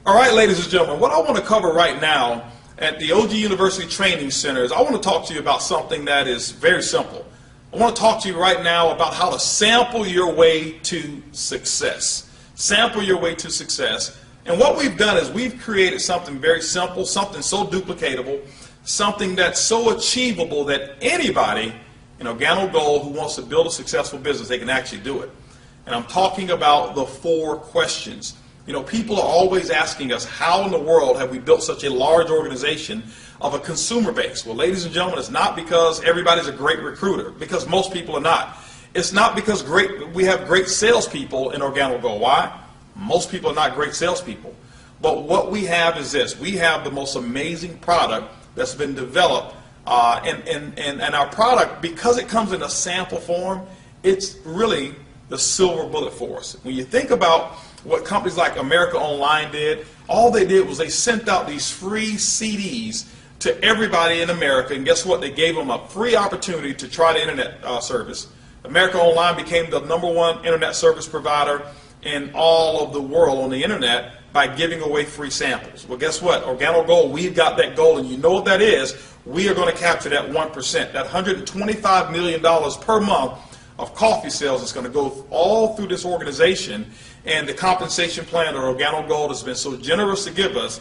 All right, ladies and gentlemen, what I want to cover right now at the OG University Training Center is I want to talk to you about something that is very simple. I want to talk to you right now about how to sample your way to success. Sample your way to success. And what we've done is we've created something very simple, something so duplicatable, something that's so achievable that anybody in OrGano Gold who wants to build a successful business, they can actually do it. And I'm talking about the 4 questions. You know, people are always asking us, how in the world have we built such a large organization of a consumer base? Well, ladies and gentlemen, it's not because everybody's a great recruiter, because most people are not. It's not because we have great salespeople in OrGano Gold. Why? Most people are not great salespeople. But what we have is this. We have the most amazing product that's been developed. And our product, because it comes in a sample form, it's really the silver bullet for us. When you think about what companies like America Online did, all they did was they sent out these free CDs to everybody in America, and guess what? They gave them a free opportunity to try the internet service. America Online became the #1 internet service provider in all of the world on the internet by giving away free samples. Well, guess what? OrGano Gold, we've got that goal, and you know what that is. We are going to capture that 1%, that $125 million per month of coffee sales is going to go all through this organization. And the compensation plan that OrGano Gold has been so generous to give us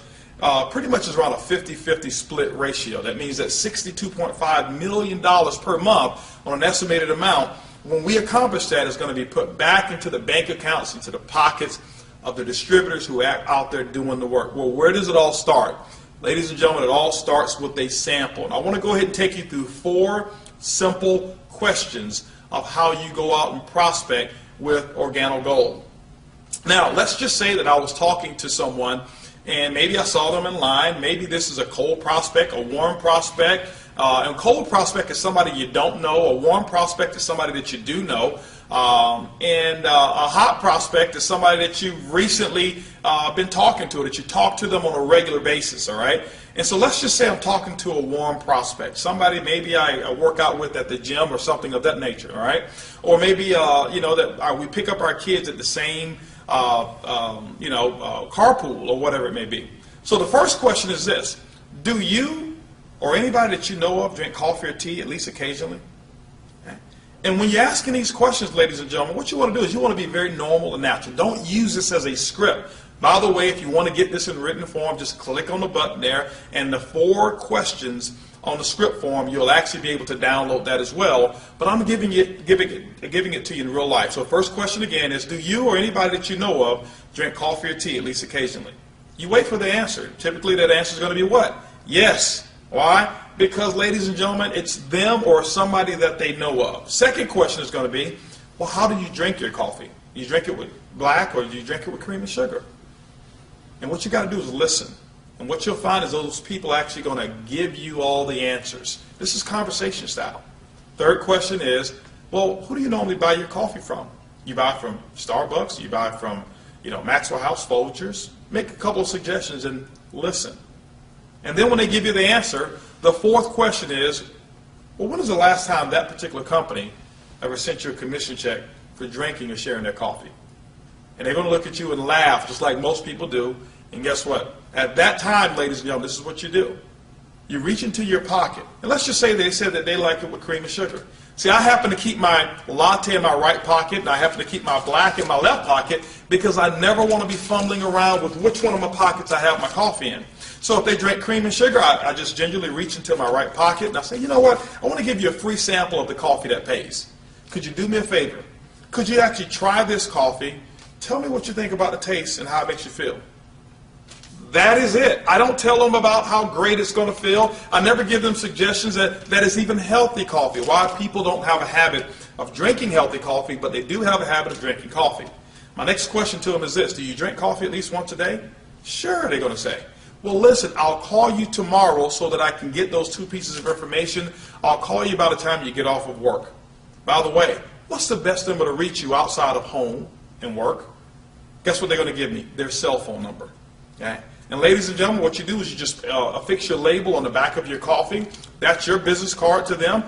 pretty much is around a 50-50 split ratio. That means that $62.5 million per month on an estimated amount, when we accomplish that, is going to be put back into the bank accounts, into the pockets of the distributors who are out there doing the work. Well, where does it all start? Ladies and gentlemen, it all starts with a sample. And I want to go ahead and take you through 4 simple questions of how you go out and prospect with OrGano Gold. Now, let's just say that I was talking to someone and maybe I saw them in line. Maybe this is a cold prospect, a warm prospect. And cold prospect is somebody you don't know. A warm prospect is somebody that you do know. And a hot prospect is somebody that you've recently been talking to, that you talk to them on a regular basis, all right? And so let's just say I'm talking to a warm prospect, somebody maybe I work out with at the gym or something of that nature, all right? Or maybe, you know, that we pick up our kids at the same carpool or whatever it may be. So the first question is this: do you or anybody that you know of drink coffee or tea at least occasionally? Okay. And when you're asking these questions, ladies and gentlemen, what you want to do is you want to be very normal and natural. Don't use this as a script. By the way, if you want to get this in written form, just click on the button there, and the 4 questions on the script form, you'll actually be able to download that as well. But I'm giving it to you in real life. So first question again is, do you or anybody that you know of drink coffee or tea at least occasionally? You wait for the answer. Typically that answer is going to be what? Yes. Why? Because, ladies and gentlemen, it's them or somebody that they know of. Second question is going to be, well, how do you drink your coffee? Do you drink it with black or do you drink it with cream and sugar? And what you got to do is listen. And what you'll find is those people are actually going to give you all the answers. This is conversation style. Third question is, well, who do you normally buy your coffee from? You buy from Starbucks, you buy from, Maxwell House, Folgers. Make a couple of suggestions and listen. And then when they give you the answer, the 4th question is, well, when was the last time that particular company ever sent you a commission check for drinking or sharing their coffee? And they're going to look at you and laugh, just like most people do. And guess what? At that time, ladies and gentlemen, this is what you do. You reach into your pocket. And let's just say they said that they like it with cream and sugar. See, I happen to keep my latte in my right pocket, and I happen to keep my black in my left pocket because I never want to be fumbling around with which one of my pockets I have my coffee in. So if they drink cream and sugar, I just gingerly reach into my right pocket, and I say, you know what? I want to give you a free sample of the coffee that pays. Could you do me a favor? Could you actually try this coffee? Tell me what you think about the taste and how it makes you feel. That is it. I don't tell them about how great it's going to feel. I never give them suggestions that it's even healthy coffee. Why people don't have a habit of drinking healthy coffee, but they do have a habit of drinking coffee. My next question to them is this: do you drink coffee at least once a day? Sure, they're going to say. Well, listen, I'll call you tomorrow so that I can get those 2 pieces of information. I'll call you by the time you get off of work. By the way, what's the best number to reach you outside of home and work? Guess what they're going to give me? Their cell phone number. Okay? And ladies and gentlemen, what you do is you just affix your label on the back of your coffee. That's your business card to them.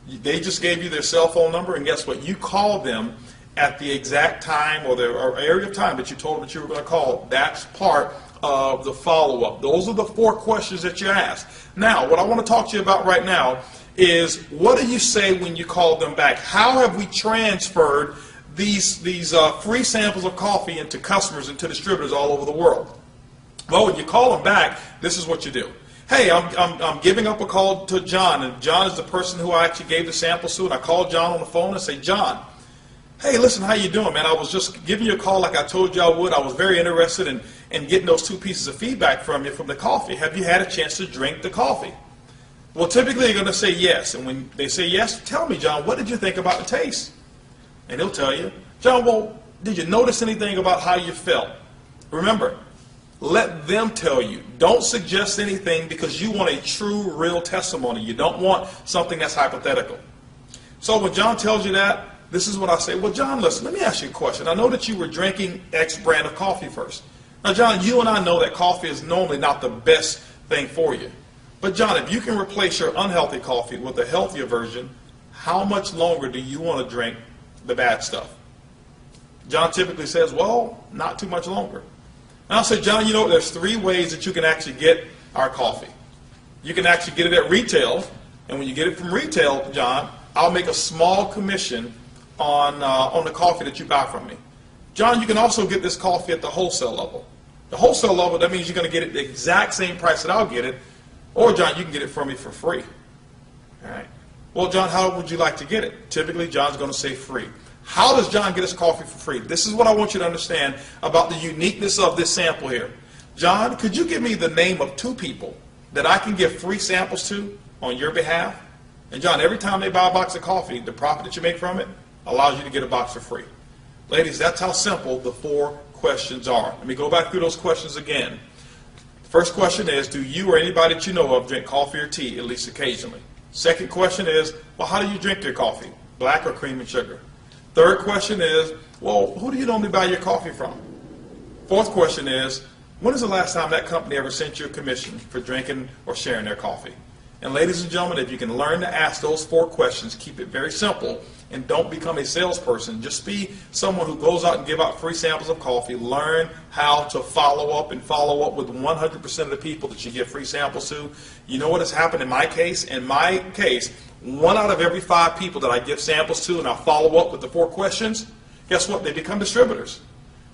They just gave you their cell phone number, and guess what? You call them at the exact time or area of time that you told them that you were going to call. That's part of the follow-up. Those are the 4 questions that you ask. Now, what I want to talk to you about right now is, what do you say when you call them back? How have we transferred these free samples of coffee into customers and to distributors all over the world? Well, when you call them back, this is what you do. Hey, I'm giving up a call to John, and John is the person who I actually gave the samples to, and I called John on the phone and say, John, hey, listen, how you doing, man? I was just giving you a call like I told you I would. I was very interested in getting those 2 pieces of feedback from you from the coffee. Have you had a chance to drink the coffee? Well, typically they're going to say yes, and when they say yes, tell me, John, what did you think about the taste? And he'll tell you, John, well, did you notice anything about how you felt? Remember, let them tell you. Don't suggest anything, because you want a true, real testimony. You don't want something that's hypothetical. So when John tells you that, this is what I say. Well, John, listen, let me ask you a question. I know that you were drinking X brand of coffee first. Now, John, you and I know that coffee is normally not the best thing for you. But, John, if you can replace your unhealthy coffee with a healthier version, how much longer do you want to drink the bad stuff? John typically says, well, not too much longer. And I'll say, John, you know, there's 3 ways that you can actually get our coffee. You can actually get it at retail, and when you get it from retail, John, I'll make a small commission on the coffee that you buy from me. John, you can also get this coffee at the wholesale level. The wholesale level, that means you're going to get it the exact same price that I'll get it, or, John, you can get it from me for free. All right. Well, John, how would you like to get it? Typically, John's going to say free. How does John get his coffee for free? This is what I want you to understand about the uniqueness of this sample here. John, could you give me the name of 2 people that I can give free samples to on your behalf? And, John, every time they buy a box of coffee, the profit that you make from it allows you to get a box for free. Ladies, that's how simple the 4 questions are. Let me go back through those questions again. First question is, do you or anybody that you know of drink coffee or tea at least occasionally? Second question is, well, how do you drink your coffee? Black or cream and sugar? Third question is, well, who do you normally buy your coffee from? Fourth question is, when is the last time that company ever sent you a commission for drinking or sharing their coffee? And ladies and gentlemen, if you can learn to ask those 4 questions, keep it very simple, and don't become a salesperson. Just be someone who goes out and give out free samples of coffee. Learn how to follow up with 100% of the people that you give free samples to. You know what has happened in my case? In my case, 1 out of every 5 people that I give samples to and I follow up with the 4 questions, guess what? They become distributors.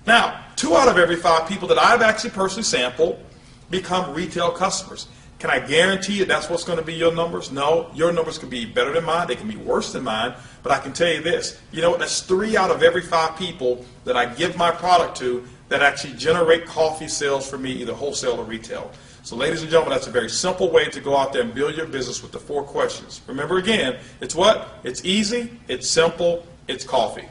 Now, 2 out of every 5 people that I've actually personally sampled become retail customers. Can I guarantee you that's what's going to be your numbers? No, your numbers can be better than mine. They can be worse than mine. But I can tell you this. You know what? That's 3 out of every 5 people that I give my product to that actually generate coffee sales for me, either wholesale or retail. So ladies and gentlemen, that's a very simple way to go out there and build your business with the 4 questions. Remember again, it's what? It's easy, it's simple, it's coffee.